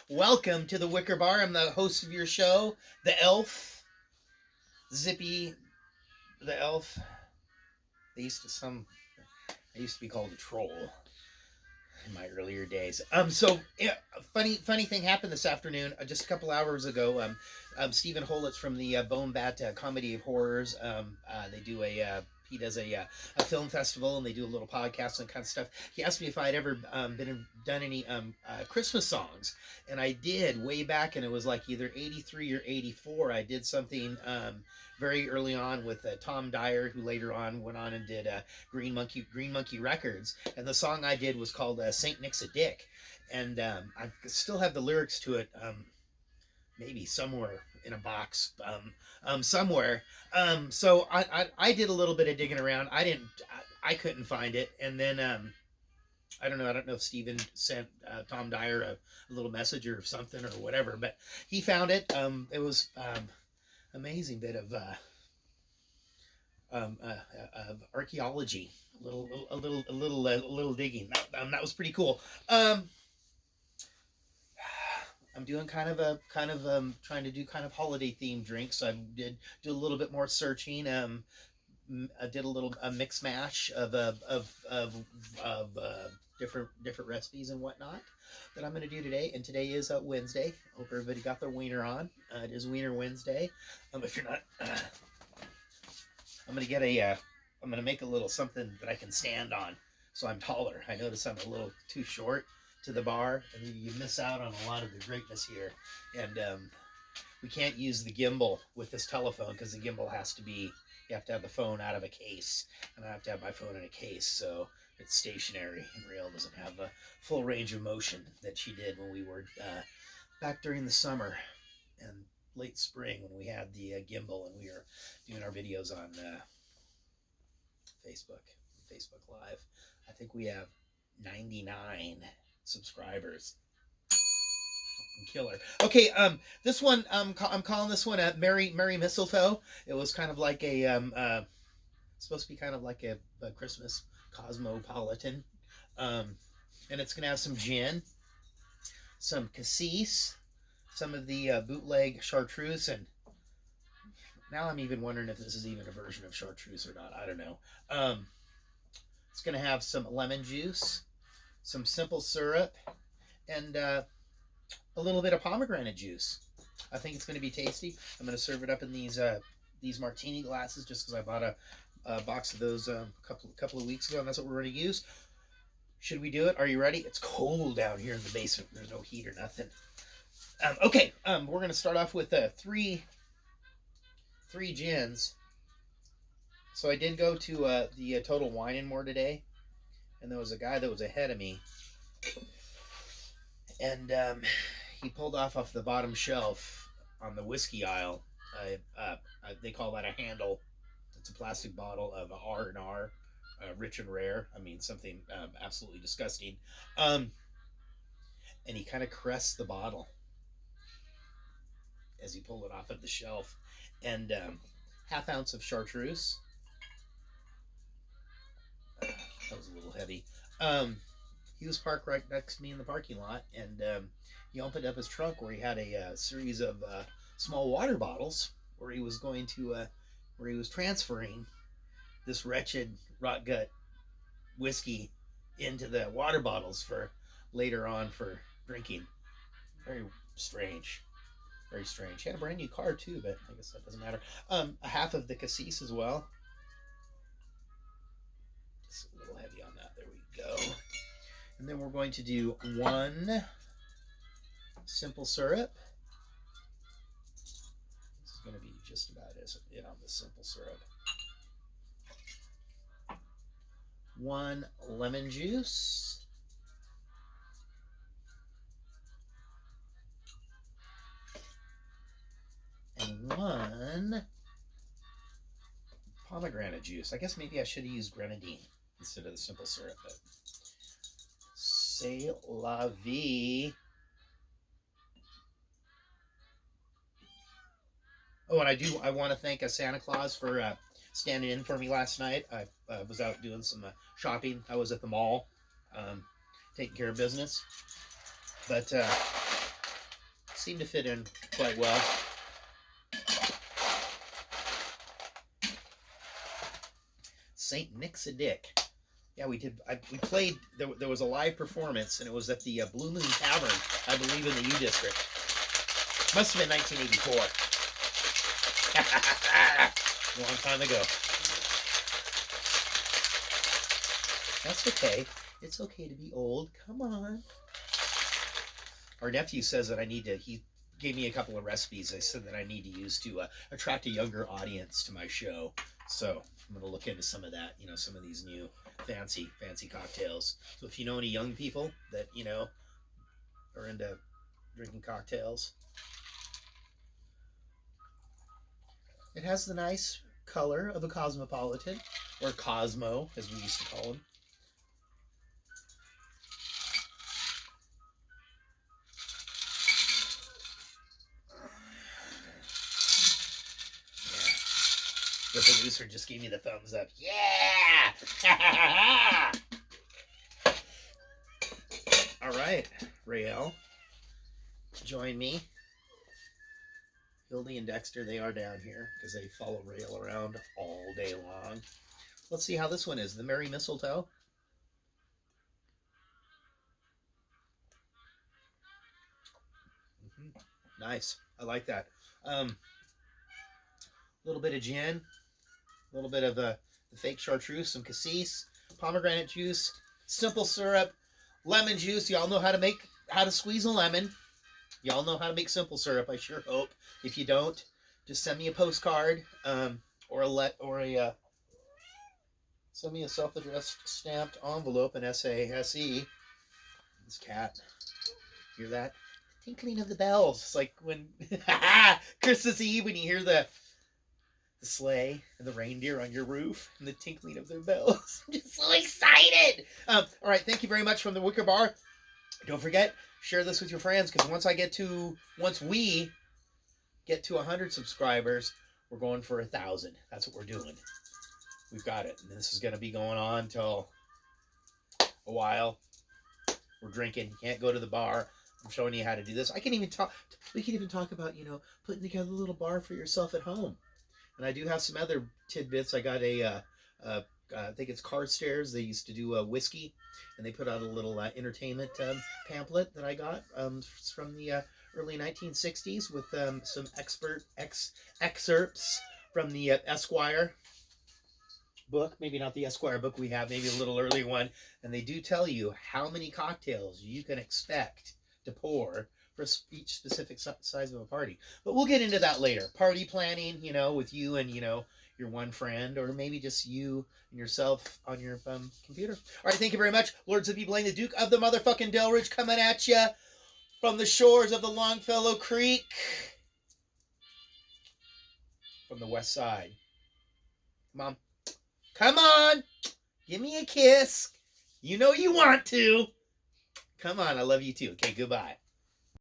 Welcome to the Wicker Bar. I'm the host of your show, the elf, Zippy, the elf. I used to be called a troll in my earlier days. Funny thing happened this afternoon. Just a couple hours ago. Stephen Holitz from the Bone Bat Comedy of Horrors. He does a film festival, and they do a little podcast and kind of stuff. He asked me if I'd ever done any Christmas songs, and I did way back, and it was like either 83 or 84. I did something very early on with Tom Dyer, who later on went on and did Green Monkey Records, and the song I did was called Saint Nick's a Dick, and I still have the lyrics to it. Maybe somewhere in a box, somewhere. So I did a little bit of digging around. I couldn't find it, and then I don't know if Steven sent Tom Dyer a little message or something or whatever, but he found it. It was amazing bit of archaeology, a little digging. That was pretty cool. I'm doing kind of trying to do kind of holiday themed drinks. I did do a little bit more searching. I did a little mix mash of different recipes and whatnot that I'm going to do today. And today is Wednesday. Hope everybody got their wiener on. It is Wiener Wednesday. If you're not, I'm going to make a little something that I can stand on, so I'm taller. I notice I'm a little too short to the bar, and you miss out on a lot of the greatness here. And we can't use the gimbal with this telephone because the gimbal you have to have the phone out of a case, and I have to have my phone in a case, so it's stationary, and Rael doesn't have a full range of motion that she did when we were back during the summer and late spring when we had the gimbal and we were doing our videos on Facebook Live. I think we have 99 subscribers. Killer. Okay, this one I'm calling this one a Merry Mistletoe. It was kind of like supposed to be kind of like a Christmas cosmopolitan, and it's gonna have some gin, some cassis, some of the bootleg chartreuse, and now I'm even wondering if this is even a version of chartreuse or not. I don't know. It's gonna have some lemon juice, some simple syrup, and a little bit of pomegranate juice. I think it's going to be tasty. I'm going to serve it up in these martini glasses just because I bought a box of those a couple of weeks ago, and that's what we're going to use. Should we do it? Are you ready? It's cold down here in the basement. There's no heat or nothing. Okay, we're going to start off with three gins. So I did go to the Total Wine and More today, and there was a guy that was ahead of me, and he pulled off the bottom shelf on the whiskey aisle. They call that a handle. It's a plastic bottle of R&R, rich and rare. I mean, something absolutely disgusting. And he kind of caressed the bottle as he pulled it off of the shelf. And half ounce of chartreuse. That was a little heavy. He was parked right next to me in the parking lot, and he opened up his trunk where he had a series of small water bottles where he was transferring this wretched rot gut whiskey into the water bottles for later on for drinking. Very strange. Very strange. He had a brand new car too, but I guess that doesn't matter. A half of the cassis as well. Just a little heavy on that. There we go. And then we're going to do one simple syrup. This is going to be just about it on the simple syrup. One lemon juice. And one pomegranate juice. I guess maybe I should have used grenadine instead of the simple syrup, but c'est la vie. Oh, and I want to thank Santa Claus for standing in for me last night. I was out doing some shopping. I was at the mall taking care of business. but seemed to fit in quite well. St. Nick's a Dick. Yeah, we did. We played. There was a live performance, and it was at the Blue Moon Tavern, I believe, in the U District. Must have been 1984. A long time ago. That's okay. It's okay to be old. Come on. Our nephew says that I need to. He gave me a couple of recipes I said that I need to use to attract a younger audience to my show. So I'm going to look into some of that, some of these new fancy cocktails. So if you know any young people that, are into drinking cocktails. It has the nice color of a cosmopolitan, or Cosmo, as we used to call them. The producer just gave me the thumbs up. Yeah! All right, Rael, join me. Hildy and Dexter, they are down here because they follow Rael around all day long. Let's see how this one is. The Merry Mistletoe. Nice. I like that. A little bit of gin, a little bit of the fake chartreuse, some cassis, pomegranate juice, simple syrup, lemon juice. Y'all know how to squeeze a lemon. Y'all know how to make simple syrup, I sure hope. If you don't, just send me a postcard, send me a self-addressed stamped envelope, an SASE. This cat, hear that? Tinkling of the bells. It's like when Christmas Eve, when you hear the sleigh and the reindeer on your roof and the tinkling of their bells. I'm just so excited. All right, thank you very much from the Wicker Bar. Don't forget, share this with your friends, because once we get to 100 subscribers, we're going for 1,000. That's what we're doing. We've got it. And this is going to be going on till a while. We're drinking. You can't go to the bar. I'm showing you how to do this. We can even talk about, putting together a little bar for yourself at home. And I do have some other tidbits. I got I think it's Carstairs. They used to do whiskey, and they put out a little entertainment pamphlet that I got from the early 1960s with some excerpts from the Esquire book. Maybe not the Esquire book we have, maybe a little early one. And they do tell you how many cocktails you can expect to pour for each specific size of a party. But we'll get into that later. Party planning, with you and, your one friend, or maybe just you and yourself on your computer. All right, thank you very much. Lord Zippy Blaine, the Duke of the motherfucking Delridge, coming at you from the shores of the Longfellow Creek, from the west side. Mom, come on. Give me a kiss. You know you want to. Come on, I love you too. Okay, goodbye.